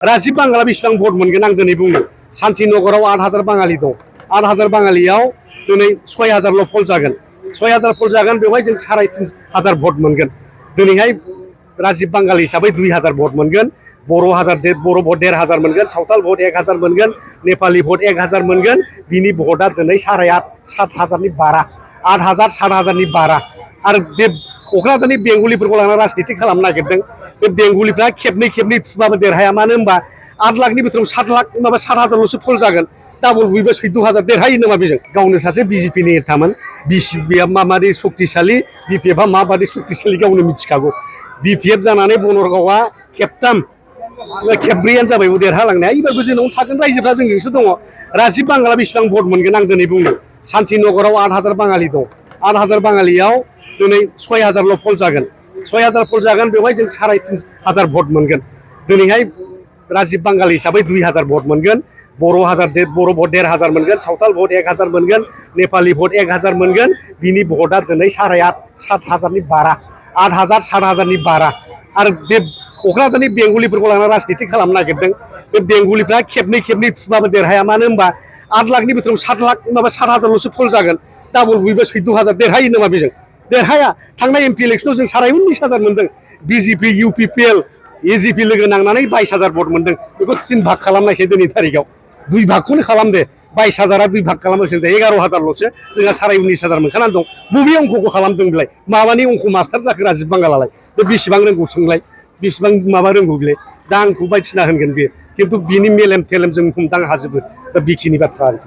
राजीब बांगाला बेसेबां भट मोनगोन आं दिनै बुंनो शान्तिनगराव 8,000 बाङालि दं 8,000 बाङालियाव दिनै 6,000ल' फल जागोन 6,000 फल जागोन बेवहाय जों 3,500 भट मोनगोन दिनैहाय राजीब बांगाल हिसाबै 2,000 भट मोनगोन बर' भट 1,500 मोनगोन सावताल भट 1,000 मोनगोन नेपाली भट 1,000 मोनगोन बिनि भटआ दिनै 7,500 नि बारा 8,000 7,000 नि बारा आरो बे क'क्राझारनि बेंगलिफोरखौ लानानै राजनिति खालामनो नागिरदों बे बेंगलिफ्रा खेबनै थुबाबो देरहाया मानो होनबा 8 लाखनि बिथोराव 7 लाख माबा 7,000ल'सो फल जागोन डाबल बुयोबा 14,000 देरहायो नामा बेजों गावनो सासे बिजेपि नेतामोन बिसिपिआ माबादि शक्तिशाली बिपिएफआ माबादि शक्तिशाली गावनो मिथिखागौ बिपिएफ जानानै बनरगावआ खेबब्रैयानो जाबाय देरहालांनाया एबारबो जोंनावनो थागोन रायजोफ्रा जोंजोंसो दङ राजीब बांगाला बेसेबां भट मोनगोन आं दिनै बुंनो शान्तिनगराव 8,000 बाङालि दं 8,000 बाङालियाव दिनै 6,000ल' फल जागोन 6,000 फल जागोन बेवहाय जों 3,500 भट मोनगोन दिनैहाय राजीब बांगाल हिसाबै 2,000 भट मोनगोन बर' भट 1,500 मोनगोन सावताल भट 1,000 मोनगोन नेपाली भट 1,000 मोनगोन बिनि भटआ दिनै 7,500 नि बारा 8,000 7,000 नि बारा आरो बे क'क्राझारनि बेंगलिफोरखौ लानानै राजनिति खालामनो नागिरदों बे बेंगलिफ्रा खेबनै थुबाबो देरहाया मानो होनबा 8 लाखनि बिथोराव 7 लाख माबा 7,000ल'सो फल जागोन डाबल बुयोबा 14,000 देरहायो नामा बेजों देरहाया थांनाय एमपि इलेक्सनाव जों 19,000 मोनदों बिजेपि इउपिपिएल एजिपि लोगो नांनानै 22,000 भट मोनदों बेखौ 3 भाग खालामनायसै दिनै थारिखआव 2 भागखौनो खालामदे 22,000आ 2 भाग खालामनायसै 11,000ल'सो जोंहा 19,000 मोनखानानै दं बबे अंकखौ खालामदों बेलाय माबानि अंक मास्टार जाखो राजीब बांगालालाय बे बेसेबां रोंगौ सोंलाय बेसेबां माबा रोंगौ बेलाय दा आंखौ बायदिसिना होनगोन बे खिन्थु बिनि मेलेम थेलेम जों हमदांनो हाजोबो दा बेखिनि बाथ्रा आरोखि